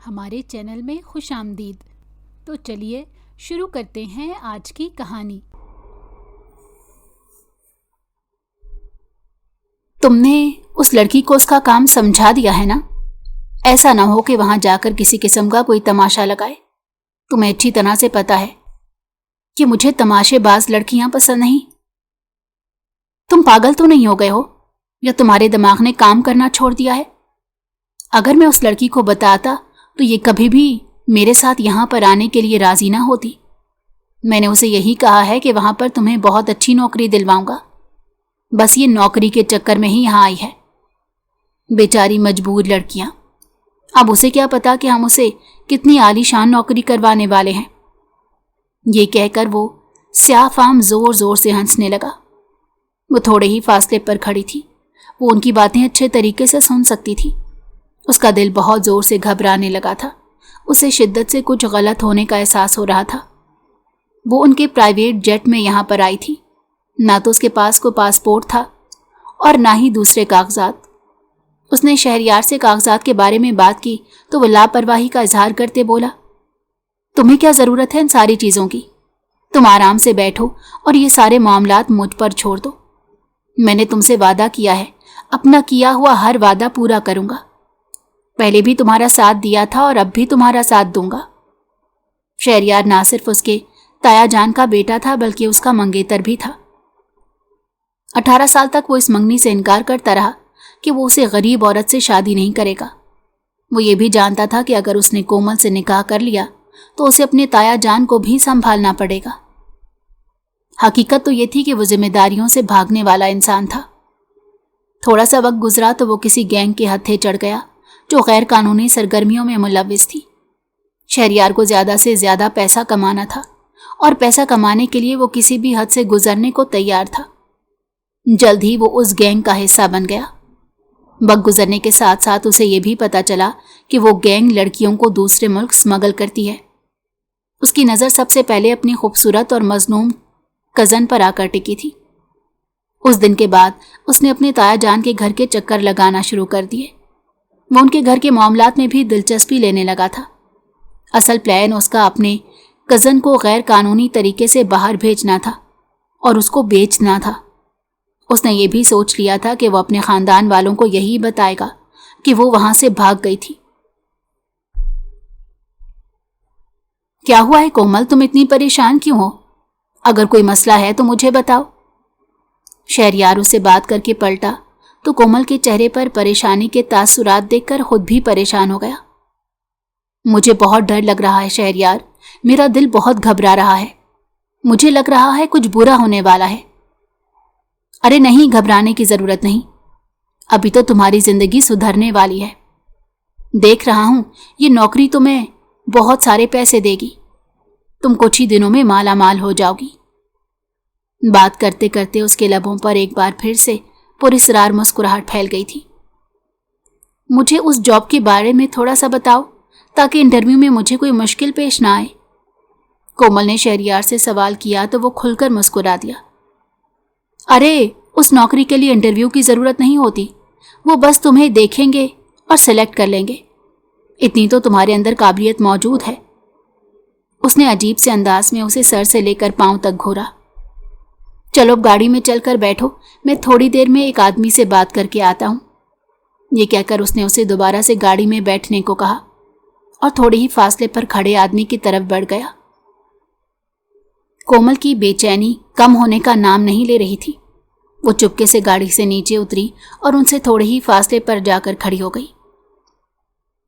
ہمارے چینل میں خوش آمدید۔ تو چلیے شروع کرتے ہیں آج کی کہانی۔ تم نے اس لڑکی کو اس کا کام سمجھا دیا ہے نا؟ ایسا نہ ہو کہ وہاں جا کر کسی قسم کا کوئی تماشا لگائے۔ تمہیں اچھی طرح سے پتا ہے کہ مجھے تماشے باز لڑکیاں پسند نہیں۔ تم پاگل تو نہیں ہو گئے ہو یا تمہارے دماغ نے کام کرنا چھوڑ دیا ہے؟ اگر میں اس لڑکی کو بتاتا تو یہ کبھی بھی میرے ساتھ یہاں پر آنے کے لیے راضی نہ ہوتی۔ میں نے اسے یہی کہا ہے کہ وہاں پر تمہیں بہت اچھی نوکری دلواؤں گا، بس یہ نوکری کے چکر میں ہی یہاں آئی ہے۔ بیچاری مجبور لڑکیاں، اب اسے کیا پتا کہ ہم اسے کتنی عالی شان نوکری کروانے والے ہیں۔ یہ کہہ کر وہ سیاہ فام زور زور سے ہنسنے لگا۔ وہ تھوڑے ہی فاصلے پر کھڑی تھی، وہ ان کی باتیں اچھے طریقے سے سن سکتی تھی۔ اس کا دل بہت زور سے گھبرانے لگا تھا، اسے شدت سے کچھ غلط ہونے کا احساس ہو رہا تھا۔ وہ ان کے پرائیویٹ جیٹ میں یہاں پر آئی تھی، نہ تو اس کے پاس کوئی پاسپورٹ تھا اور نہ ہی دوسرے کاغذات۔ اس نے شہریار سے کاغذات کے بارے میں بات کی تو وہ لاپرواہی کا اظہار کرتے بولا، تمہیں کیا ضرورت ہے ان ساری چیزوں کی؟ تم آرام سے بیٹھو اور یہ سارے معاملات مجھ پر چھوڑ دو۔ میں نے تم سے وعدہ کیا ہے، اپنا کیا ہوا ہر وعدہ پورا کروں گا۔ پہلے بھی تمہارا ساتھ دیا تھا اور اب بھی تمہارا ساتھ دوں گا۔ شہریار نہ صرف اس کے تایا جان کا بیٹا تھا بلکہ اس کا منگیتر بھی تھا۔ 18 سال تک وہ اس منگنی سے انکار کرتا رہا کہ وہ اسے غریب عورت سے شادی نہیں کرے گا۔ وہ یہ بھی جانتا تھا کہ اگر اس نے کومل سے نکاح کر لیا تو اسے اپنے تایا جان کو بھی سنبھالنا پڑے گا۔ حقیقت تو یہ تھی کہ وہ ذمہ داریوں سے بھاگنے والا انسان تھا۔ تھوڑا سا وقت گزرا تو وہ کسی گینگ کے ہتھے چڑھ گیا جو غیر قانونی سرگرمیوں میں ملوث تھی۔ شہریار کو زیادہ سے زیادہ پیسہ کمانا تھا اور پیسہ کمانے کے لیے وہ کسی بھی حد سے گزرنے کو تیار تھا۔ جلد ہی وہ اس گینگ کا حصہ بن گیا۔ وقت گزرنے کے ساتھ ساتھ اسے یہ بھی پتا چلا کہ وہ گینگ لڑکیوں کو دوسرے ملک سمگل کرتی ہے۔ اس کی نظر سب سے پہلے اپنی خوبصورت اور مظلوم کزن پر آ کر ٹکی تھی۔ اس دن کے بعد اس نے اپنے تایا جان کے گھر کے چکر لگانا شروع کر دیے۔ وہ ان کے گھر کے معاملات میں بھی دلچسپی لینے لگا تھا۔ اصل پلان اس کا اپنے کزن کو غیر قانونی طریقے سے باہر بھیجنا تھا اور اس کو بیچنا تھا۔ اس نے یہ بھی سوچ لیا تھا کہ وہ اپنے خاندان والوں کو یہی بتائے گا کہ وہ وہاں سے بھاگ گئی تھی۔ کیا ہوا ہے کومل، تم اتنی پریشان کیوں ہو؟ اگر کوئی مسئلہ ہے تو مجھے بتاؤ۔ شہریار اسے بات کر کے پلٹا تو کومل کے چہرے پر پریشانی کے تاثرات دیکھ کر خود بھی پریشان ہو گیا۔ مجھے بہت ڈر لگ رہا ہے شہریار، میرا دل بہت گھبرا رہا ہے، مجھے لگ رہا ہے کچھ برا ہونے والا ہے۔ ارے نہیں، گھبرانے کی ضرورت نہیں، ابھی تو تمہاری زندگی سدھرنے والی ہے۔ دیکھ رہا ہوں یہ نوکری تمہیں بہت سارے پیسے دے گی، تم کچھ ہی دنوں میں مالا مال ہو جاؤ گی۔ بات کرتے کرتے اس کے لبوں پر ایک بار پھر سے پراسرار مسکراہٹ پھیل گئی تھی۔ مجھے اس جاب کے بارے میں تھوڑا سا بتاؤ تاکہ انٹرویو میں مجھے کوئی مشکل پیش نہ آئے۔ کومل نے شہریار سے سوال کیا تو وہ کھل کر مسکرا دیا۔ ارے اس نوکری کے لیے انٹرویو کی ضرورت نہیں ہوتی، وہ بس تمہیں دیکھیں گے اور سلیکٹ کر لیں گے، اتنی تو تمہارے اندر قابلیت موجود ہے۔ اس نے عجیب سے انداز میں اسے سر سے لے کر پاؤں تک گھورا۔ چلو اب گاڑی میں چل کر بیٹھو، میں تھوڑی دیر میں ایک آدمی سے بات کر کے آتا ہوں۔ یہ کہہ کر اس نے اسے دوبارہ سے گاڑی میں بیٹھنے کو کہا اور تھوڑے ہی فاصلے پر کھڑے آدمی کی طرف بڑھ گیا۔ کومل کی بے چینی کم ہونے کا نام نہیں لے رہی تھی۔ وہ چپکے سے گاڑی سے نیچے اتری اور ان سے تھوڑے ہی فاصلے پر جا کر کھڑی ہو گئی۔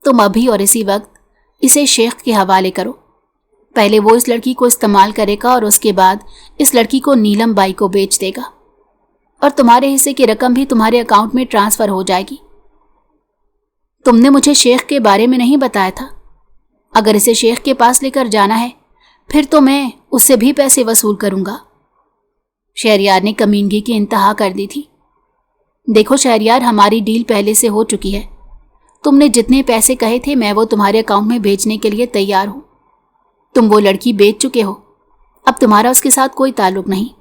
تم ابھی اور اسی وقت اسے شیخ کے حوالے کرو، پہلے وہ اس لڑکی کو استعمال کرے گا اور اس کے بعد اس لڑکی کو نیلم بائی کو بیچ دے گا اور تمہارے حصے کی رقم بھی تمہارے اکاؤنٹ میں ٹرانسفر ہو جائے گی۔ تم نے مجھے شیخ کے بارے میں نہیں بتایا تھا، اگر اسے شیخ کے پاس لے کر جانا ہے پھر تو میں اس سے بھی پیسے وصول کروں گا۔ شہریار نے کمینگی کی انتہا کر دی تھی۔ دیکھو شہریار، ہماری ڈیل پہلے سے ہو چکی ہے، تم نے جتنے پیسے کہے تھے میں وہ تمہارے اکاؤنٹ میں بھیجنے کے لیے تیار ہوں۔ تم وہ لڑکی بیچ چکے ہو، اب تمہارا اس کے ساتھ کوئی تعلق نہیں،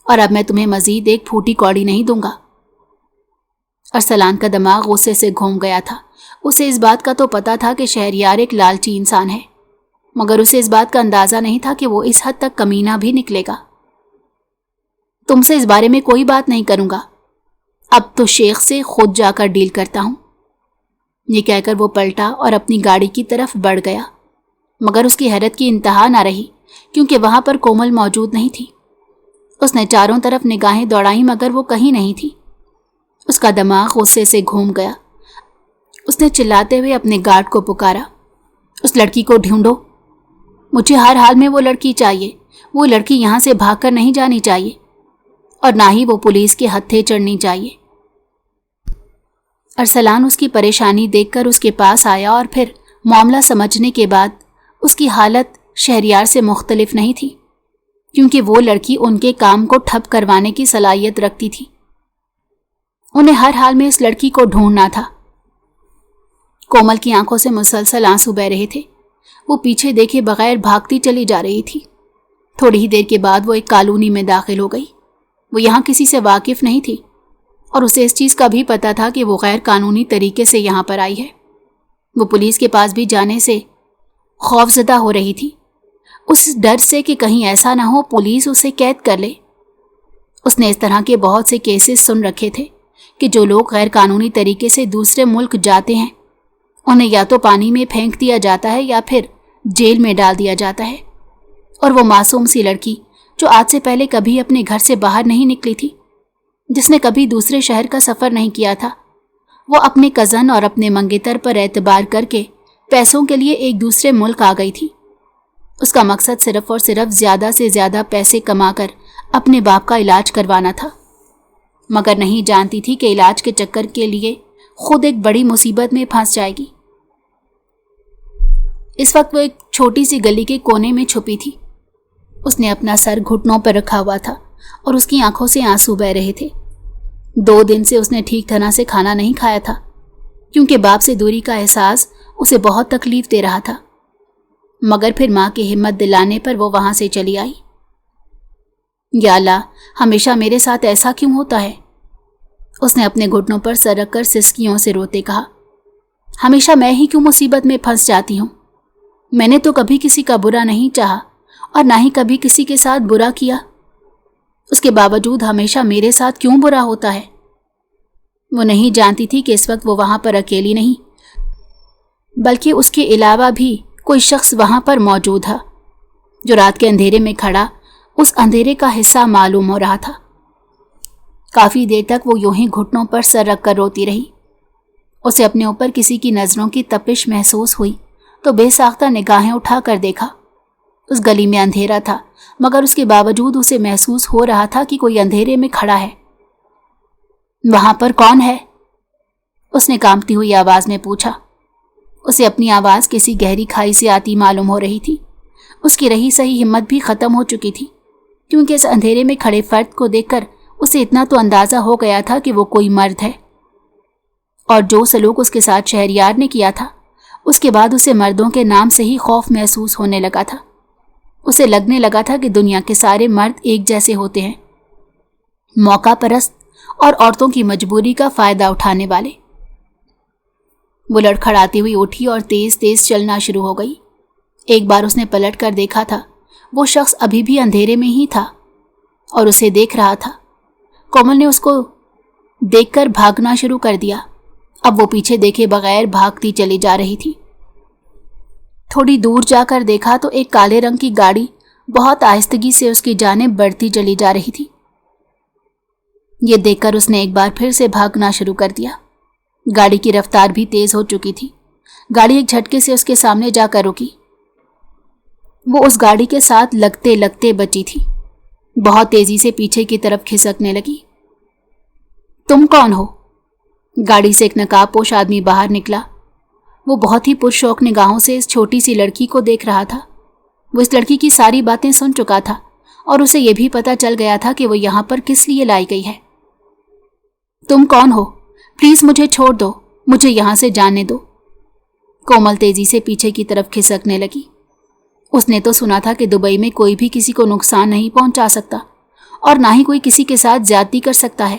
اور اب میں تمہیں مزید ایک پھوٹی کوڑی نہیں دوں گا۔ ارسلان کا دماغ غصے سے گھوم گیا تھا۔ اسے اس بات کا تو پتا تھا کہ شہریار ایک لالچی انسان ہے، مگر اسے اس بات کا اندازہ نہیں تھا کہ وہ اس حد تک کمینہ بھی نکلے گا۔ تم سے اس بارے میں کوئی بات نہیں کروں گا، اب تو شیخ سے خود جا کر ڈیل کرتا ہوں۔ یہ کہہ کر وہ پلٹا اور اپنی گاڑی کی طرف بڑھ گیا، مگر اس کی حیرت کی انتہا نہ رہی کیونکہ وہاں پر کومل موجود نہیں تھی۔ اس نے چاروں طرف نگاہیں دوڑائیں مگر وہ کہیں نہیں تھی۔ اس کا دماغ غصے سے گھوم گیا۔ اس نے چلاتے ہوئے اپنے گارڈ کو پکارا، اس لڑکی کو ڈھونڈو، مجھے ہر حال میں وہ لڑکی چاہیے، وہ لڑکی یہاں سے بھاگ کر نہیں جانی چاہیے اور نہ ہی وہ پولیس کے ہتھے چڑھنی چاہیے۔ ارسلان اس کی پریشانی دیکھ کر اس کے پاس آیا اور پھر معاملہ سمجھنے کے بعد اس کی حالت شہریار سے مختلف نہیں تھی کیونکہ وہ لڑکی ان کے کام کو ٹھپ کروانے کی صلاحیت رکھتی تھی۔ انہیں ہر حال میں اس لڑکی کو ڈھونڈنا تھا۔ کومل کی آنکھوں سے مسلسل آنسو بہہ رہے تھے۔ وہ پیچھے دیکھے بغیر بھاگتی چلی جا رہی تھی۔ تھوڑی ہی دیر کے بعد وہ ایک کالونی میں داخل ہو گئی۔ وہ یہاں کسی سے واقف نہیں تھی اور اسے اس چیز کا بھی پتا تھا کہ وہ غیر قانونی طریقے سے یہاں پر آئی ہے۔ وہ پولیس کے پاس بھی جانے سے خوفزدہ ہو رہی تھی، اس ڈر سے کہ کہیں ایسا نہ ہو پولیس اسے قید کر لے۔ اس نے اس طرح کے بہت سے کیسز سن رکھے تھے کہ جو لوگ غیر قانونی طریقے سے دوسرے ملک جاتے ہیں انہیں یا تو پانی میں پھینک دیا جاتا ہے یا پھر جیل میں ڈال دیا جاتا ہے، اور وہ معصوم سی لڑکی جو آج سے پہلے کبھی اپنے گھر سے باہر نہیں نکلی تھی، جس نے کبھی دوسرے شہر کا سفر نہیں کیا تھا، وہ اپنے کزن اور اپنے منگیتر پر اعتبار کر کے پیسوں کے لیے ایک دوسرے ملک آ گئی تھی۔ اس کا مقصد صرف اور صرف زیادہ سے زیادہ پیسے کما کر اپنے باپ کا علاج کروانا تھا، مگر نہیں جانتی تھی کہ علاج کے چکر کے لیے خود ایک بڑی مصیبت میں پھنس جائے گی۔ اس وقت وہ ایک چھوٹی سی گلی کے کونے میں چھپی تھی۔ اس نے اپنا سر گھٹنوں پر رکھا ہوا تھا اور اس کی آنکھوں سے آنسو بہہ رہے تھے۔ 2 دن سے اس نے ٹھیک طرح سے کھانا نہیں کھایا تھا کیونکہ باپ سے دوری کا احساس اسے بہت تکلیف دے رہا تھا، مگر پھر ماں کی ہمت دلانے پر وہ وہاں سے چلی آئی۔ یا اللہ، ہمیشہ میرے ساتھ ایسا کیوں ہوتا ہے؟ اس نے اپنے گھٹنوں پر سر رکھ کر سسکیوں سے روتے کہا، ہمیشہ میں ہی کیوں مصیبت میں پھنس جاتی ہوں؟ میں نے تو کبھی کسی کا برا نہیں چاہا اور نہ ہی کبھی کسی کے ساتھ برا کیا، اس کے باوجود ہمیشہ میرے ساتھ کیوں برا ہوتا ہے؟ وہ نہیں جانتی تھی کہ اس وقت وہ وہاں پر اکیلی نہیں بلکہ اس کے علاوہ بھی کوئی شخص وہاں پر موجود تھا جو رات کے اندھیرے میں کھڑا اس اندھیرے کا حصہ معلوم ہو رہا تھا۔ کافی دیر تک وہ یوں ہی گھٹنوں پر سر رکھ کر روتی رہی۔ اسے اپنے اوپر کسی کی نظروں کی تپش محسوس ہوئی تو بے ساختہ نگاہیں اٹھا کر دیکھا۔ اس گلی میں اندھیرا تھا مگر اس کے باوجود اسے محسوس ہو رہا تھا کہ کوئی اندھیرے میں کھڑا ہے۔ وہاں پر کون ہے؟ اس نے کانپتی ہوئی آواز میں پوچھا۔ اسے اپنی آواز کسی گہری کھائی سے آتی معلوم ہو رہی تھی۔ اس کی رہی سہی ہمت بھی ختم ہو چکی تھی کیونکہ اس اندھیرے میں کھڑے فرد کو دیکھ کر اسے اتنا تو اندازہ ہو گیا تھا کہ وہ کوئی مرد ہے، اور جو سلوک اس کے ساتھ شہریار نے کیا تھا اس کے بعد اسے مردوں کے نام سے ہی خوف محسوس ہونے لگا تھا۔ اسے لگنے لگا تھا کہ دنیا کے سارے مرد ایک جیسے ہوتے ہیں، موقع پرست اور عورتوں کی مجبوری کا فائدہ اٹھانے والے۔ وہ لڑکھڑاتی ہوئی اٹھی اور تیز تیز چلنا شروع ہو گئی۔ ایک بار اس نے پلٹ کر دیکھا تھا، وہ شخص ابھی بھی اندھیرے میں ہی تھا اور اسے دیکھ رہا تھا۔ کومل نے اس کو دیکھ کر بھاگنا شروع کر دیا۔ اب وہ پیچھے دیکھے بغیر بھاگتی چلی جا رہی تھی۔ تھوڑی دور جا کر دیکھا تو ایک کالے رنگ کی گاڑی بہت آہستگی سے اس کی جانب بڑھتی چلی جا رہی تھی۔ یہ دیکھ کر اس نے ایک بار پھر سے بھاگنا شروع کر دیا۔ گاڑی کی رفتار بھی تیز ہو چکی تھی۔ گاڑی ایک جھٹکے سے اس کے سامنے جا کر رکی۔ وہ اس گاڑی کے ساتھ لگتے لگتے بچی تھی، بہت تیزی سے پیچھے کی طرف کھسکنے لگی۔ تم کون ہو؟ گاڑی سے ایک نقاب پوش آدمی باہر نکلا۔ وہ بہت ہی پرشوق نگاہوں سے اس چھوٹی سی لڑکی کو دیکھ رہا تھا۔ وہ اس لڑکی کی ساری باتیں سن چکا تھا اور اسے یہ بھی پتا چل گیا تھا کہ وہ یہاں پر کس لیے لائی گئی ہے۔ تم کون ہو؟ پلیز مجھے چھوڑ دو، مجھے یہاں سے جانے دو۔ کومل تیزی سے پیچھے کی طرف کھسکنے لگی۔ اس نے تو سنا تھا کہ دبئی میں کوئی بھی کسی کو نقصان نہیں پہنچا سکتا اور نہ ہی کوئی کسی کے ساتھ زیادتی کر سکتا ہے،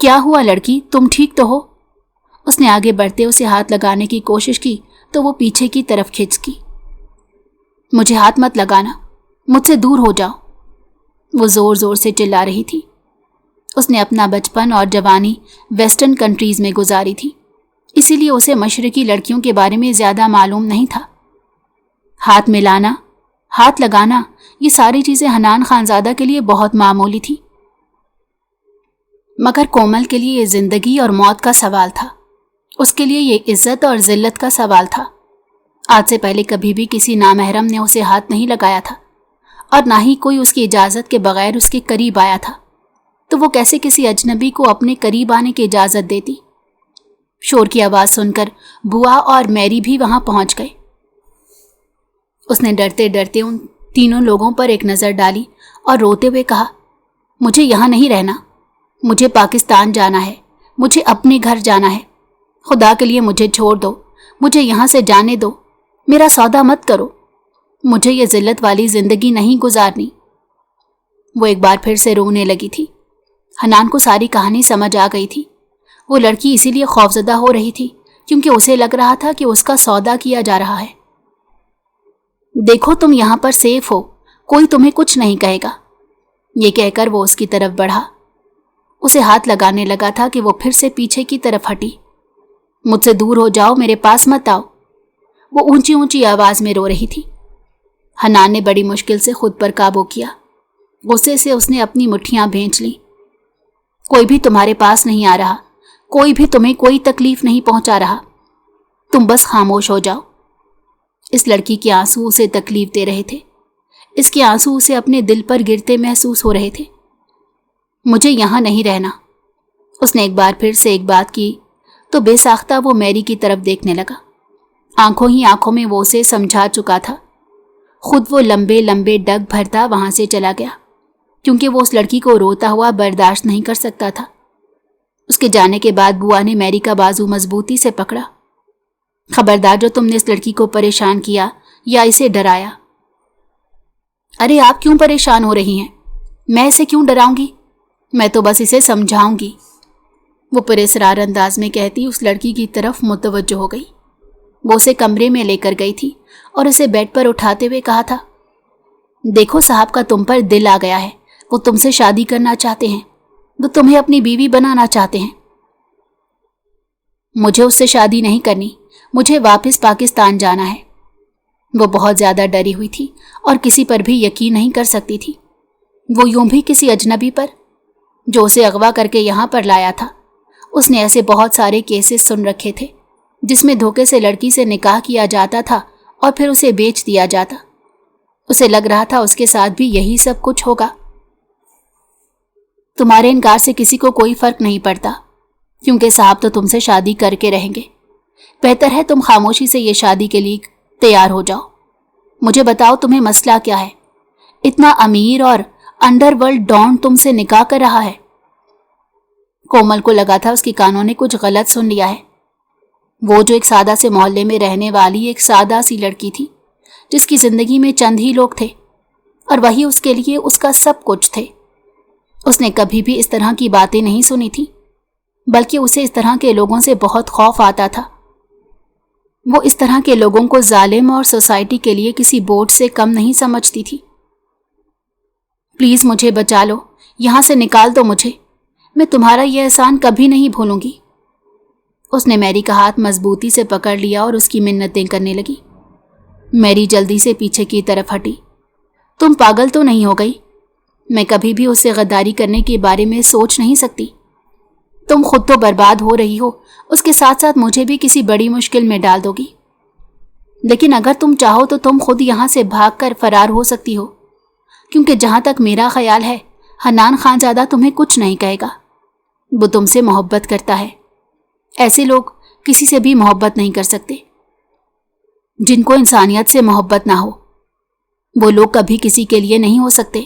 کیا ہوا لڑکی، تم ٹھیک تو ہو؟ اس نے آگے بڑھتے اسے ہاتھ لگانے کی کوشش کی تو وہ پیچھے کی طرف کھنچ کی۔ مجھے ہاتھ مت لگانا، مجھ سے دور ہو جاؤ، وہ زور زور سے چلا رہی تھی۔ اس نے اپنا بچپن اور جوانی ویسٹرن کنٹریز میں گزاری تھی، اسی لیے اسے مشرقی لڑکیوں کے بارے میں زیادہ معلوم نہیں تھا۔ ہاتھ ملانا، ہاتھ لگانا، یہ ساری چیزیں حنان خانزادہ کے لیے بہت معمولی تھی، مگر کومل کے لیے یہ زندگی اور موت کا سوال تھا۔ اس کے لیے یہ عزت اور ذلت کا سوال تھا۔ آج سے پہلے کبھی بھی کسی نامحرم نے اسے ہاتھ نہیں لگایا تھا، اور نہ ہی کوئی اس کی اجازت کے بغیر اس کے قریب آیا تھا، تو وہ کیسے کسی اجنبی کو اپنے قریب آنے کی اجازت دیتی؟ شور کی آواز سن کر بوا اور میری بھی وہاں پہنچ گئے۔ اس نے ڈرتے ڈرتے ان تینوں لوگوں پر ایک نظر ڈالی اور روتے ہوئے کہا، مجھے یہاں نہیں رہنا، مجھے پاکستان جانا ہے، مجھے اپنے گھر جانا ہے، خدا کے لیے مجھے چھوڑ دو، مجھے یہاں سے جانے دو، میرا سودا مت کرو، مجھے یہ ذلت والی زندگی نہیں گزارنی۔ وہ ایک بار پھر سے رونے لگی تھی۔ حنان کو ساری کہانی سمجھ آ گئی تھی۔ وہ لڑکی اسی لیے خوفزدہ ہو رہی تھی کیونکہ اسے لگ رہا تھا کہ اس کا سودا کیا جا رہا ہے۔ دیکھو تم یہاں پر سیف ہو، کوئی تمہیں کچھ نہیں کہے گا، یہ کہہ کر وہ اس کی طرف بڑھا۔ اسے ہاتھ لگانے لگا تھا کہ وہ پھر سے پیچھے کی طرف ہٹی۔ مجھ سے دور ہو جاؤ، میرے پاس مت آؤ، وہ اونچی اونچی آواز میں رو رہی تھی۔ حنان نے بڑی مشکل سے خود پر قابو کیا۔ غصے سے اس نے اپنی مٹھیاں بھینچ لیں۔ کوئی بھی تمہارے پاس نہیں آ رہا، کوئی بھی تمہیں کوئی تکلیف نہیں پہنچا رہا، تم بس خاموش ہو جاؤ۔ اس لڑکی کے آنسو اسے تکلیف دے رہے تھے، اس کے آنسو اسے اپنے دل پر گرتے محسوس ہو رہے تھے۔ مجھے یہاں نہیں رہنا، اس نے ایک بار پھر سے ایک بات کی تو بے ساختہ وہ میری کی طرف دیکھنے لگا۔ آنکھوں ہی آنکھوں میں وہ اسے سمجھا چکا تھا۔ خود وہ لمبے لمبے ڈگ بھرتا وہاں سے چلا گیا کیونکہ وہ اس لڑکی کو روتا ہوا برداشت نہیں کر سکتا تھا۔ اس کے جانے کے بعد بوا نے میری کا بازو مضبوطی سے پکڑا۔ خبردار جو تم نے اس لڑکی کو پریشان کیا یا اسے ڈرایا۔ ارے آپ کیوں پریشان ہو رہی ہیں؟ میں اسے کیوں ڈراؤں گی؟ میں تو بس اسے سمجھاؤں گی، وہ پراسرار انداز میں کہتی اس لڑکی کی طرف متوجہ ہو گئی۔ وہ اسے کمرے میں لے کر گئی تھی اور اسے بیڈ پر اٹھاتے ہوئے کہا تھا، دیکھو صاحب کا تم پر دل آ گیا ہے، وہ تم سے شادی کرنا چاہتے ہیں، وہ تمہیں اپنی بیوی بنانا چاہتے ہیں۔ مجھے اس سے شادی نہیں کرنی، مجھے واپس پاکستان جانا ہے۔ وہ بہت زیادہ ڈری ہوئی تھی اور کسی پر بھی یقین نہیں کر سکتی تھی، وہ یوں بھی کسی اجنبی پر جو اسے اغوا کر کے یہاں پر لایا تھا۔ اس نے ایسے بہت سارے کیسز سن رکھے تھے جس میں دھوکے سے لڑکی سے نکاح کیا جاتا تھا اور پھر اسے بیچ دیا جاتا۔ اسے لگ رہا تھا اس کے ساتھ بھی یہی سب کچھ ہوگا۔ تمہارے انکار سے کسی کو کوئی فرق نہیں پڑتا کیونکہ صاحب تو تم سے شادی کر کے رہیں گے۔ بہتر ہے تم خاموشی سے یہ شادی کے لیے تیار ہو جاؤ۔ مجھے بتاؤ تمہیں مسئلہ کیا ہے؟ اتنا امیر اور انڈر ورلڈ ڈان تم سے نکاح کر رہا ہے۔ کومل کو لگا تھا اس کے کانوں نے کچھ غلط سن لیا ہے۔ وہ جو ایک سادہ سے محلے میں رہنے والی ایک سادہ سی لڑکی تھی جس کی زندگی میں چند ہی لوگ تھے اور وہی اس کے لیے اس کا سب کچھ تھے۔ اس نے کبھی بھی اس طرح کی باتیں نہیں سنی تھی، بلکہ اسے اس طرح کے لوگوں سے بہت خوف آتا تھا۔ وہ اس طرح کے لوگوں کو ظالم اور سوسائٹی کے لیے کسی بوجھ سے کم نہیں سمجھتی تھی۔ پلیز مجھے بچا لو، یہاں سے نکال دو مجھے، میں تمہارا یہ احسان کبھی نہیں بھولوں گی۔ اس نے میری کا ہاتھ مضبوطی سے پکڑ لیا اور اس کی منتیں کرنے لگی۔ میری جلدی سے پیچھے کی طرف ہٹی۔ تم پاگل تو نہیں ہو گئی؟ میں کبھی بھی اسے غداری کرنے کے بارے میں سوچ نہیں سکتی۔ تم خود تو برباد ہو رہی ہو، اس کے ساتھ ساتھ مجھے بھی کسی بڑی مشکل میں ڈال دو گی۔ لیکن اگر تم چاہو تو تم خود یہاں سے بھاگ کر فرار ہو سکتی ہو، کیونکہ جہاں تک میرا خیال ہے حنان خانزادہ تمہیں کچھ نہیں کہے گا۔ وہ تم سے محبت کرتا ہے۔ ایسے لوگ کسی سے بھی محبت نہیں کر سکتے جن کو انسانیت سے محبت نہ ہو۔ وہ لوگ کبھی کسی کے لیے نہیں ہو سکتے۔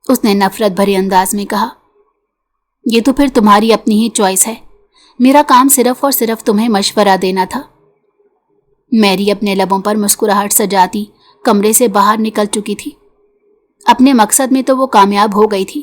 اس نے نفرت بھرے انداز میں کہا، یہ تو پھر تمہاری اپنی ہی چوائس ہے، میرا کام صرف اور صرف تمہیں مشورہ دینا تھا۔ میری اپنے لبوں پر مسکراہٹ سجاتی کمرے سے باہر نکل چکی تھی۔ اپنے مقصد میں تو وہ کامیاب ہو گئی تھی،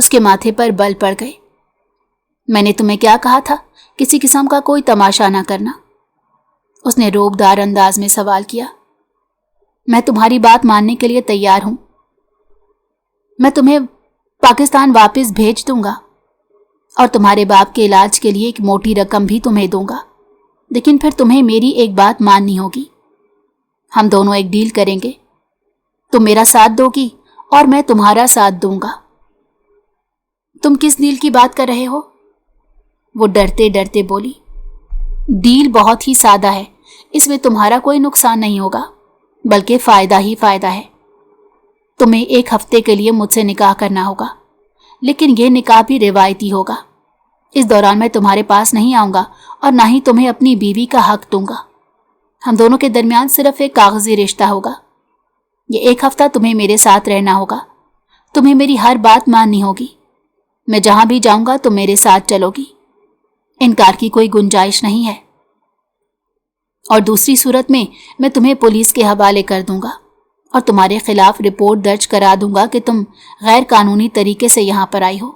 اس کے ماتھے پر بل پڑ گئے۔ میں نے تمہیں کیا کہا تھا، کسی قسم کا کوئی تماشا نہ کرنا؟ اس نے روبدار انداز میں سوال کیا۔ میں تمہاری بات ماننے کے لیے تیار ہوں۔ میں تمہیں پاکستان واپس بھیج دوں گا اور تمہارے باپ کے علاج کے لیے ایک موٹی رقم بھی تمہیں دوں گا، لیکن پھر تمہیں میری ایک بات ماننی ہوگی۔ ہم دونوں ایک ڈیل کریں گے، تم میرا ساتھ دو گی اور میں تمہارا ساتھ دوں گا۔ تم کس ڈیل کی بات کر رہے ہو؟ وہ ڈرتے ڈرتے بولی۔ ڈیل بہت ہی سادہ ہے، اس میں تمہارا کوئی نقصان نہیں ہوگا بلکہ فائدہ ہی فائدہ ہے۔ تمہیں 1 ہفتے کے لیے مجھ سے نکاح کرنا ہوگا، لیکن یہ نکاح بھی روایتی ہوگا۔ اس دوران میں تمہارے پاس نہیں آؤں گا اور نہ ہی تمہیں اپنی بیوی کا حق دوں گا۔ ہم دونوں کے درمیان صرف ایک کاغذی رشتہ ہوگا۔ یہ 1 ہفتہ تمہیں میرے ساتھ رہنا ہوگا، تمہیں میری ہر بات ماننی ہوگی۔ میں جہاں بھی جاؤں گا تم میرے ساتھ چلو گی، انکار کی کوئی گنجائش نہیں ہے، اور دوسری صورت میں تمہیں پولیس کے حوالے کر دوں گا اور تمہارے خلاف رپورٹ درج کرا دوں گا کہ تم غیر قانونی طریقے سے یہاں پر آئی ہو۔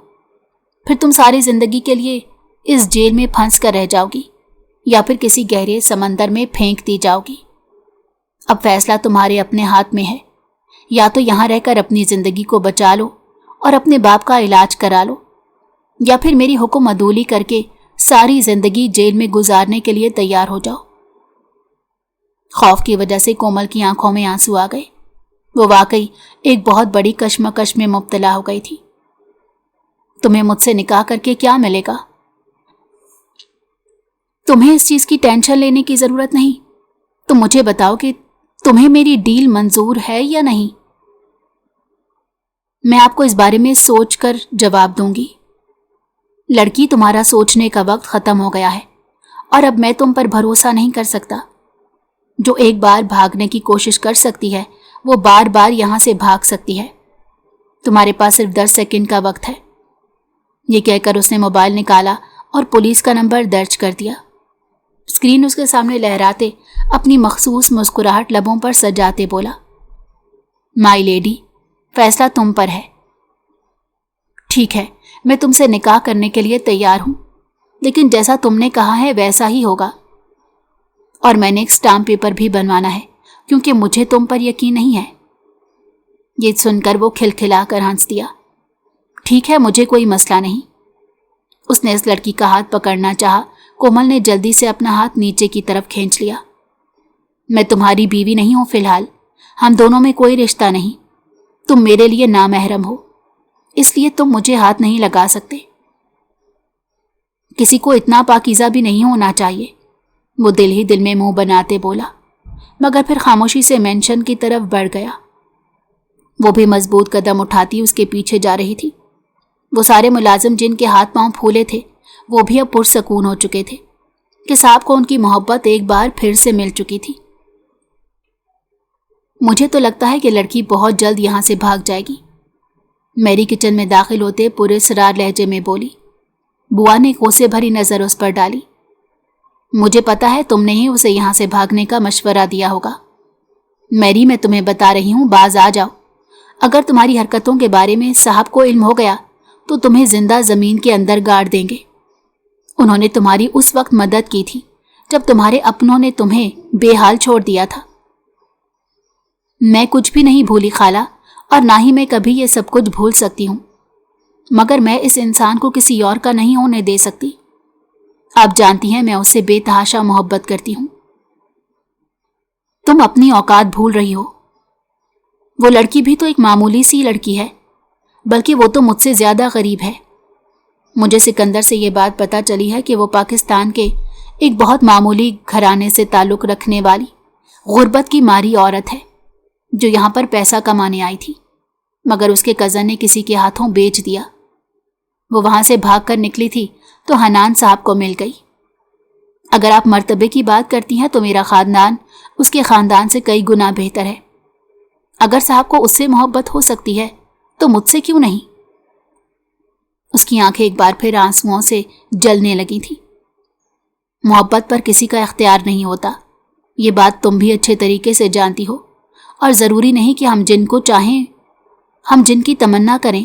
پھر تم ساری زندگی کے لیے اس جیل میں پھنس کر رہ جاؤ گی یا پھر کسی گہرے سمندر میں پھینک دی جاؤ گی۔ اب فیصلہ تمہارے اپنے ہاتھ میں ہے، یا تو یہاں رہ کر اپنی زندگی کو بچا لو اور اپنے باپ کا علاج کرا لو، یا پھر میری حکم عدولی کر کے ساری زندگی جیل میں گزارنے کے لیے تیار ہو جاؤ۔ خوف کی وجہ سے کومل کی آنکھوں میں آنسو آ گئے۔ وہ واقعی ایک بہت بڑی کشمکش میں مبتلا ہو گئی تھی۔ تمہیں مجھ سے نکاح کر کے کیا ملے گا؟ تمہیں اس چیز کی ٹینشن لینے کی ضرورت نہیں۔ تم مجھے بتاؤ کہ تمہیں میری ڈیل منظور ہے یا نہیں۔ میں آپ کو اس بارے میں سوچ کر جواب دوں گی۔ لڑکی، تمہارا سوچنے کا وقت ختم ہو گیا ہے اور اب میں تم پر بھروسہ نہیں کر سکتا۔ جو ایک بار بھاگنے کی کوشش کر سکتی ہے وہ بار بار یہاں سے بھاگ سکتی ہے۔ تمہارے پاس صرف 10 سیکنڈ کا وقت ہے۔ یہ کہہ کر اس نے موبائل نکالا اور پولیس کا نمبر درج کر دیا۔ اسکرین اس کے سامنے لہراتے اپنی مخصوص مسکراہٹ لبوں پر سجاتے بولا، مائی لیڈی، فیصلہ تم پر ہے۔ ٹھیک ہے، میں تم سے نکاح کرنے کے لیے تیار ہوں، لیکن جیسا تم نے کہا ہے ویسا ہی ہوگا، اور میں نے ایک اسٹامپ پیپر بھی بنوانا ہے کیونکہ مجھے تم پر یقین نہیں ہے۔ یہ سن کر وہ کھلکھلا کر ہنس دیا۔ ٹھیک ہے، مجھے کوئی مسئلہ نہیں۔ اس نے اس لڑکی کا ہاتھ پکڑنا چاہا، کومل نے جلدی سے اپنا ہاتھ نیچے کی طرف کھینچ لیا۔ میں تمہاری بیوی نہیں ہوں، فی الحال ہم دونوں میں کوئی رشتہ نہیں، تم میرے لیے نامحرم ہو، اس لیے تم مجھے ہاتھ نہیں لگا سکتے۔ کسی کو اتنا پاکیزہ بھی نہیں ہونا چاہیے، وہ دل ہی دل میں منہ بناتے بولا، مگر پھر خاموشی سے مینشن کی طرف بڑھ گیا۔ وہ بھی مضبوط قدم اٹھاتی اس کے پیچھے جا رہی تھی۔ وہ سارے ملازم جن کے ہاتھ پاؤں پھولے تھے وہ بھی اب پرسکون ہو چکے تھے کہ صاحب کو ان کی محبت ایک بار پھر سے مل چکی تھی۔ مجھے تو لگتا ہے کہ لڑکی بہت جلد یہاں سے بھاگ جائے گی، میری کچن میں داخل ہوتے پراسرار لہجے میں بولی۔ بوا نے غصے بھری نظر اس پر ڈالی۔ مجھے پتا ہے تم نے ہی اسے یہاں سے بھاگنے کا مشورہ دیا ہوگا۔ میری، میں تمہیں بتا رہی ہوں، باز آ جاؤ۔ اگر تمہاری حرکتوں کے بارے میں صاحب کو علم ہو گیا تو تمہیں زندہ زمین کے اندر گاڑ دیں گے۔ انہوں نے تمہاری اس وقت مدد کی تھی جب تمہارے اپنوں نے تمہیں بے حال چھوڑ دیا تھا۔ میں کچھ بھی نہیں بھولی خالہ، اور نہ ہی میں کبھی یہ سب کچھ بھول سکتی ہوں، مگر میں اس انسان کو کسی اور کا نہیں ہونے دے سکتی۔ آپ جانتی ہیں میں اس سے بے تحاشا محبت کرتی ہوں۔ تم اپنی اوقات بھول رہی ہو۔ وہ لڑکی بھی تو ایک معمولی سی لڑکی ہے، بلکہ وہ تو مجھ سے زیادہ غریب ہے۔ مجھے سکندر سے یہ بات پتہ چلی ہے کہ وہ پاکستان کے ایک بہت معمولی گھرانے سے تعلق رکھنے والی غربت کی ماری عورت ہے جو یہاں پر پیسہ کمانے آئی تھی، مگر اس کے کزن نے کسی کے ہاتھوں بیچ دیا۔ وہ وہاں سے بھاگ کر نکلی تھی تو حنان صاحب کو مل گئی۔ اگر آپ مرتبے کی بات کرتی ہیں تو میرا خاندان اس کے خاندان سے کئی گنا بہتر ہے۔ اگر صاحب کو اس سے محبت ہو سکتی ہے تو مجھ سے کیوں نہیں؟ اس کی آنکھیں ایک بار پھر آنسوؤں سے جلنے لگی تھی۔ محبت پر کسی کا اختیار نہیں ہوتا، یہ بات تم بھی اچھے طریقے سے جانتی ہو، اور ضروری نہیں کہ ہم جن کو چاہیں، ہم جن کی تمنا کریں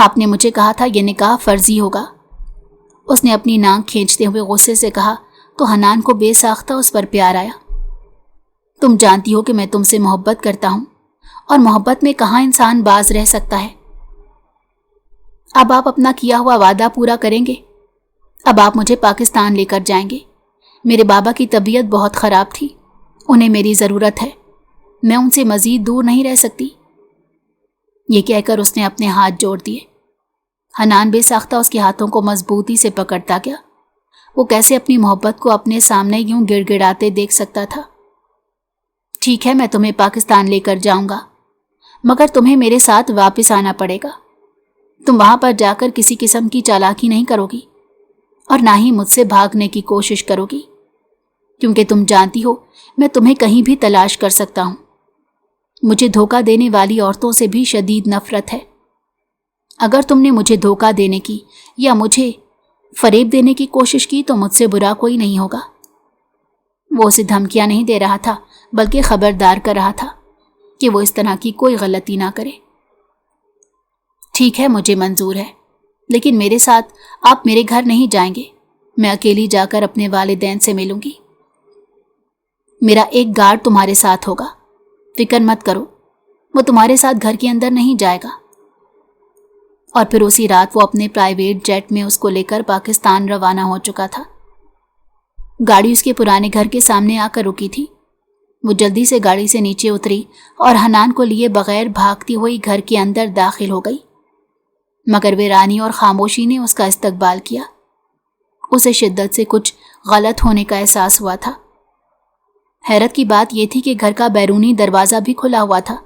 آپ نے مجھے کہا تھا یہ نکاح فرضی ہوگا۔ اس نے اپنی ناک کھینچتے ہوئے غصے سے کہا تو حنان کو بے ساختہ اس پر پیار آیا۔ تم جانتی ہو کہ میں تم سے محبت کرتا ہوں، اور محبت میں کہاں انسان باز رہ سکتا ہے۔ اب آپ اپنا کیا ہوا وعدہ پورا کریں گے؟ اب آپ مجھے پاکستان لے کر جائیں گے؟ میرے بابا کی طبیعت بہت خراب تھی، انہیں میری ضرورت ہے، میں ان سے مزید دور نہیں رہ سکتی۔ یہ کہہ کر اس نے اپنے ہاتھ جوڑ دیے۔ حنان بے ساختہ اس کے ہاتھوں کو مضبوطی سے پکڑتا گیا۔ وہ کیسے اپنی محبت کو اپنے سامنے یوں گڑ گڑاتے دیکھ سکتا تھا؟ ٹھیک ہے، میں تمہیں پاکستان لے کر جاؤں گا، مگر تمہیں میرے ساتھ واپس آنا پڑے گا۔ تم وہاں پر جا کر کسی قسم کی چالاکی نہیں کرو گی، اور نہ ہی مجھ سے بھاگنے کی کوشش کرو گی، کیونکہ تم جانتی ہو میں تمہیں کہیں بھی تلاش کر سکتا ہوں۔ مجھے دھوکہ دینے والی عورتوں سے بھی شدید نفرت ہے۔ اگر تم نے مجھے دھوکہ دینے کی یا مجھے فریب دینے کی کوشش کی تو مجھ سے برا کوئی نہیں ہوگا۔ وہ اسے دھمکیاں نہیں دے رہا تھا، بلکہ خبردار کر رہا تھا کہ وہ اس طرح کی کوئی غلطی نہ کرے۔ ٹھیک ہے، مجھے منظور ہے، لیکن میرے ساتھ آپ میرے گھر نہیں جائیں گے۔ میں اکیلی جا کر اپنے والدین سے ملوں گی۔ میرا ایک گارڈ تمہارے ساتھ ہوگا، فکر مت کرو، وہ تمہارے ساتھ گھر کے اندر نہیں جائے گا۔ اور پھر اسی رات وہ اپنے پرائیویٹ جیٹ میں اس کو لے کر پاکستان روانہ ہو چکا تھا۔ گاڑی اس کے پرانے گھر کے سامنے آ کر رکی تھی۔ وہ جلدی سے گاڑی سے نیچے اتری اور حنان کو لیے بغیر بھاگتی ہوئی گھر کے اندر داخل ہو گئی، مگر ویرانی اور خاموشی نے اس کا استقبال کیا۔ اسے شدت سے کچھ غلط ہونے کا احساس ہوا تھا۔ حیرت کی بات یہ تھی کہ گھر کا بیرونی دروازہ بھی کھلا ہوا تھا۔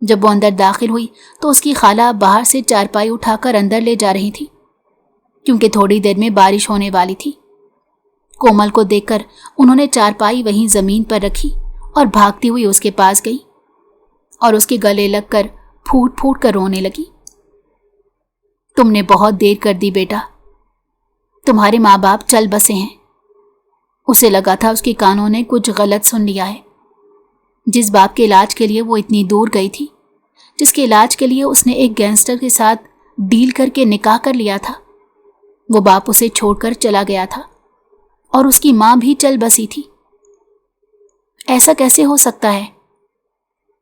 جب وہ اندر داخل ہوئی تو اس کی خالہ باہر سے چارپائی اٹھا کر اندر لے جا رہی تھی، کیونکہ تھوڑی دیر میں بارش ہونے والی تھی۔ کومل کو دیکھ کر انہوں نے چارپائی وہیں زمین پر رکھی اور بھاگتی ہوئی اس کے پاس گئی اور اس کے گلے لگ کر پھوٹ پھوٹ کر رونے لگی۔ تم نے بہت دیر کر دی بیٹا، تمہارے ماں باپ چل بسے ہیں۔ اسے لگا تھا اس کے کانوں نے کچھ غلط سن لیا ہے۔ جس باپ کے علاج کے لیے وہ اتنی دور گئی تھی، جس کے علاج کے لیے اس نے ایک گینگسٹر کے ساتھ ڈیل کر کے نکاح کر لیا تھا، وہ باپ اسے چھوڑ کر چلا گیا تھا، اور اس کی ماں بھی چل بسی تھی۔ ایسا کیسے ہو سکتا ہے؟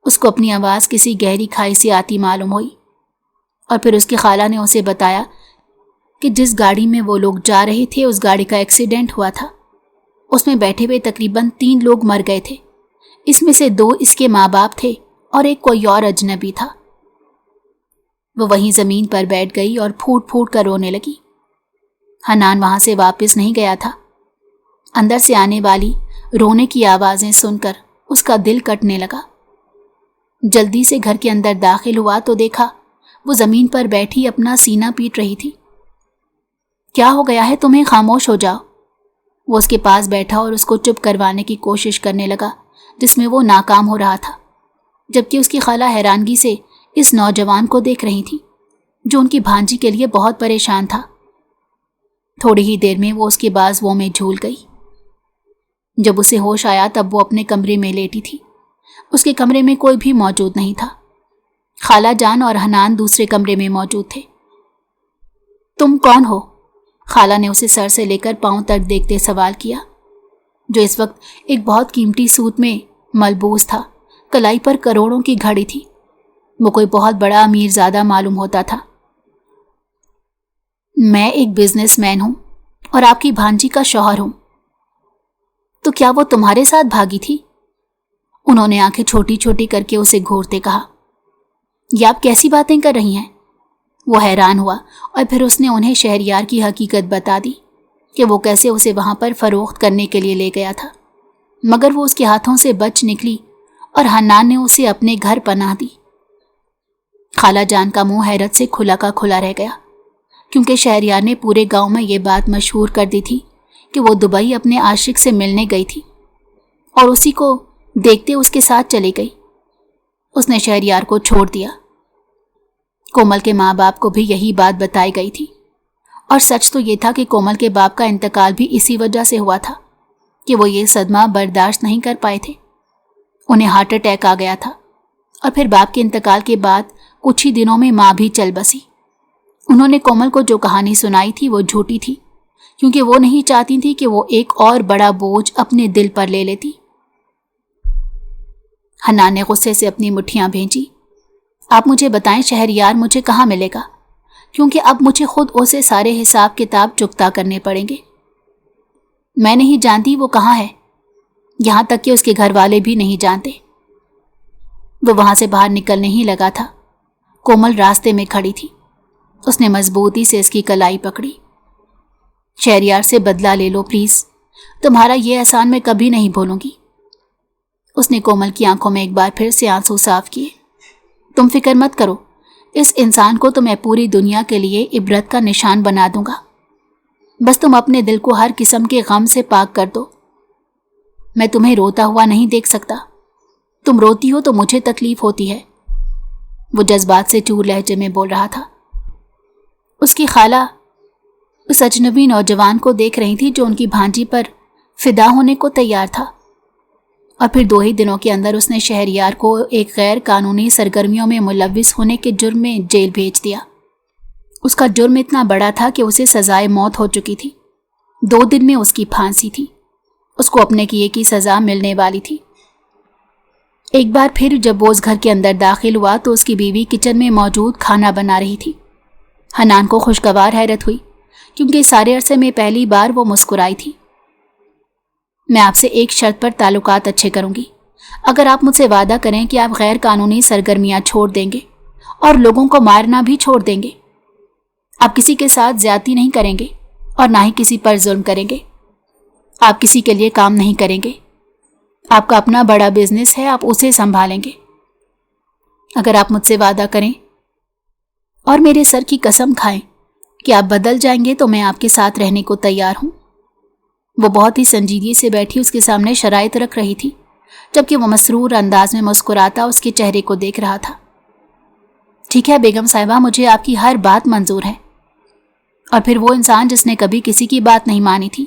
اس کو اپنی آواز کسی گہری کھائی سے آتی معلوم ہوئی، اور پھر اس کی خالہ نے اسے بتایا کہ جس گاڑی میں وہ لوگ جا رہے تھے اس گاڑی کا ایکسیڈنٹ ہوا تھا۔ اس میں بیٹھے ہوئے تقریباً 3 لوگ مر گئے تھے، اس میں سے 2 اس کے ماں باپ تھے اور ایک کوئی اور اجنبی تھا۔ وہ وہیں زمین پر بیٹھ گئی اور پھوٹ پھوٹ کر رونے لگی۔ حنان وہاں سے واپس نہیں گیا تھا۔ اندر سے آنے والی رونے کی آوازیں سن کر اس کا دل کٹنے لگا۔ جلدی سے گھر کے اندر داخل ہوا تو دیکھا وہ زمین پر بیٹھی اپنا سینہ پیٹ رہی تھی۔ کیا ہو گیا ہے تمہیں؟ خاموش ہو جاؤ۔ وہ اس کے پاس بیٹھا اور اس کو چپ کروانے کی کوشش کرنے لگا، جس میں وہ ناکام ہو رہا تھا، جبکہ اس کی خالہ حیرانگی سے اس نوجوان کو دیکھ رہی تھی جو ان کی بھانجی کے لیے بہت پریشان تھا۔ تھوڑی ہی دیر میں وہ اس کے بازوؤں میں جھول گئی۔ جب اسے ہوش آیا تب وہ اپنے کمرے میں لیٹی تھی۔ اس کے کمرے میں کوئی بھی موجود نہیں تھا۔ خالہ جان اور حنان دوسرے کمرے میں موجود تھے۔ تم کون ہو؟ خالہ نے اسے سر سے لے کر پاؤں تک دیکھتے سوال کیا، جو اس وقت ایک بہت قیمتی سوٹ میں ملبوس تھا۔ کلائی پر کروڑوں کی گھڑی تھی۔ وہ کوئی بہت بڑا امیر زادہ معلوم ہوتا تھا۔ میں ایک بزنس مین ہوں اور آپ کی بھانجی کا شوہر ہوں۔ تو کیا وہ تمہارے ساتھ بھاگی تھی؟ انہوں نے آنکھیں چھوٹی چھوٹی کر کے اسے گھورتے کہا۔ یہ آپ کیسی باتیں کر رہی ہیں؟ وہ حیران ہوا اور پھر اس نے انہیں شہریار کی حقیقت بتا دی کہ وہ کیسے اسے وہاں پر فروخت کرنے کے لیے لے گیا تھا، مگر وہ اس کے ہاتھوں سے بچ نکلی اور حنان نے اسے اپنے گھر پناہ دی۔ خالہ جان کا منہ حیرت سے کھلا کا کھلا رہ گیا، کیونکہ شہریار نے پورے گاؤں میں یہ بات مشہور کر دی تھی کہ وہ دبئی اپنے عاشق سے ملنے گئی تھی اور اسی کو دیکھتے اس کے ساتھ چلی گئی۔ اس نے شہریار کو چھوڑ دیا۔ کومل کے ماں باپ کو بھی یہی بات بتائی گئی تھی، اور سچ تو یہ تھا کہ کومل کے باپ کا انتقال بھی اسی وجہ سے ہوا تھا کہ وہ یہ صدمہ برداشت نہیں کر پائے تھے۔ انہیں ہارٹ اٹیک آ گیا تھا، اور پھر باپ کے انتقال کے بعد کچھ ہی دنوں میں ماں بھی چل بسی۔ انہوں نے کومل کو جو کہانی سنائی تھی وہ جھوٹی تھی، کیونکہ وہ نہیں چاہتی تھی کہ وہ ایک اور بڑا بوجھ اپنے دل پر لے لیتی۔ حنان نے غصے سے اپنی مٹھیاں بھینچی۔ آپ مجھے بتائیں شہریار مجھے کہاں ملے گا، کیونکہ اب مجھے خود اسے سارے حساب کتاب چکتا کرنے پڑیں گے۔ میں نہیں جانتی وہ کہاں ہے، یہاں تک کہ اس کے گھر والے بھی نہیں جانتے۔ وہ وہاں سے باہر نکلنے ہی لگا تھا، کومل راستے میں کھڑی تھی۔ اس نے مضبوطی سے اس کی کلائی پکڑی۔ شہریار سے بدلہ لے لو پلیز، تمہارا یہ احسان میں کبھی نہیں بھولوں گی۔ اس نے کومل کی آنکھوں میں ایک بار پھر سے آنسو صاف کیے۔ تم فکر مت کرو، اس انسان کو تو میں پوری دنیا کے لیے عبرت کا نشان بنا دوں گا۔ بس تم اپنے دل کو ہر قسم کے غم سے پاک کر دو۔ میں تمہیں روتا ہوا نہیں دیکھ سکتا، تم روتی ہو تو مجھے تکلیف ہوتی ہے۔ وہ جذبات سے چور لہجے میں بول رہا تھا۔ اس کی خالہ اس اجنبی نوجوان کو دیکھ رہی تھی جو ان کی بھانجی پر فدا ہونے کو تیار تھا، اور پھر 2 ہی دنوں کے اندر اس نے شہریار کو ایک غیر قانونی سرگرمیوں میں ملوث ہونے کے جرم میں جیل بھیج دیا۔ اس کا جرم اتنا بڑا تھا کہ اسے سزائے موت ہو چکی تھی۔ 2 دن میں اس کی پھانسی تھی، اس کو اپنے کیے کی سزا ملنے والی تھی۔ ایک بار پھر جب وہ اس گھر کے اندر داخل ہوا تو اس کی بیوی کچن میں موجود کھانا بنا رہی تھی۔ حنان کو خوشگوار حیرت ہوئی، کیونکہ سارے عرصے میں پہلی بار وہ مسکرائی تھی۔ میں آپ سے ایک شرط پر تعلقات اچھے کروں گی، اگر آپ مجھ سے وعدہ کریں کہ آپ غیر قانونی سرگرمیاں چھوڑ دیں گے اور لوگوں کو مارنا بھی چھوڑ دیں گے۔ آپ کسی کے ساتھ زیادتی نہیں کریں گے اور نہ ہی کسی پر ظلم کریں گے۔ آپ کسی کے لیے کام نہیں کریں گے۔ آپ کا اپنا بڑا بزنس ہے، آپ اسے سنبھالیں گے۔ اگر آپ مجھ سے وعدہ کریں اور میرے سر کی قسم کھائیں کہ آپ بدل جائیں گے تو میں آپ کے ساتھ رہنے کو تیار ہوں۔ وہ بہت ہی سنجیدگی سے بیٹھی اس کے سامنے شرائط رکھ رہی تھی، جبکہ وہ مسرور انداز میں مسکراتا اس کے چہرے کو دیکھ رہا تھا۔ ٹھیک ہے بیگم صاحبہ، مجھے آپ کی ہر بات منظور ہے۔ اور پھر وہ انسان جس نے کبھی کسی کی بات نہیں مانی تھی،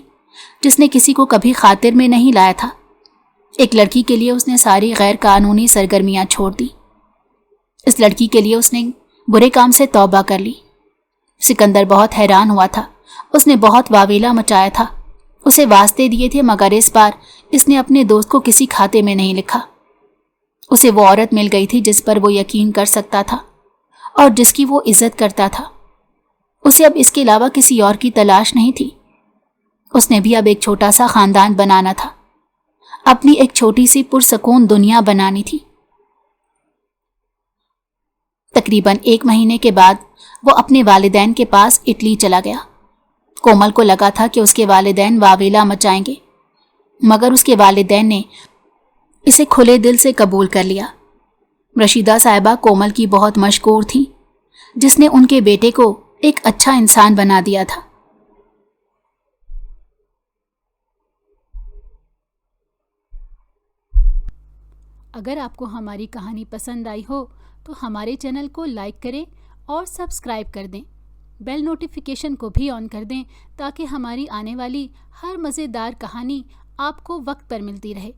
جس نے کسی کو کبھی خاطر میں نہیں لایا تھا، ایک لڑکی کے لیے اس نے ساری غیر قانونی سرگرمیاں چھوڑ دی۔ اس لڑکی کے لیے اس نے برے کام سے توبہ کر لی۔ سکندر بہت حیران ہوا تھا، اس نے بہت واویلا مچایا تھا، اسے واسطے دیے تھے، مگر اس بار اس نے اپنے دوست کو کسی کھاتے میں نہیں لکھا۔ اسے وہ عورت مل گئی تھی جس پر وہ یقین کر سکتا تھا اور جس کی وہ عزت کرتا تھا۔ اسے اب اس کے علاوہ کسی اور کی تلاش نہیں تھی۔ اس نے بھی اب ایک چھوٹا سا خاندان بنانا تھا، اپنی ایک چھوٹی سی پرسکون دنیا بنانی تھی۔ تقریباً 1 مہینے کے بعد وہ اپنے والدین کے پاس اٹلی چلا گیا۔ کومل کو لگا تھا کہ اس کے والدین واویلا مچائیں گے، مگر اس کے والدین نے اسے کھلے دل سے قبول کر لیا۔ رشیدہ صاحبہ کومل کی بہت مشکور تھی، جس نے ان کے بیٹے کو ایک اچھا انسان بنا دیا تھا۔ اگر آپ کو ہماری کہانی پسند آئی ہو تو ہمارے چینل کو لائک کریں اور سبسکرائب کر دیں۔ بیل نوٹیفیکیشن کو بھی آن کر دیں تاکہ ہماری آنے والی ہر مزیدار کہانی آپ کو وقت پر ملتی رہے۔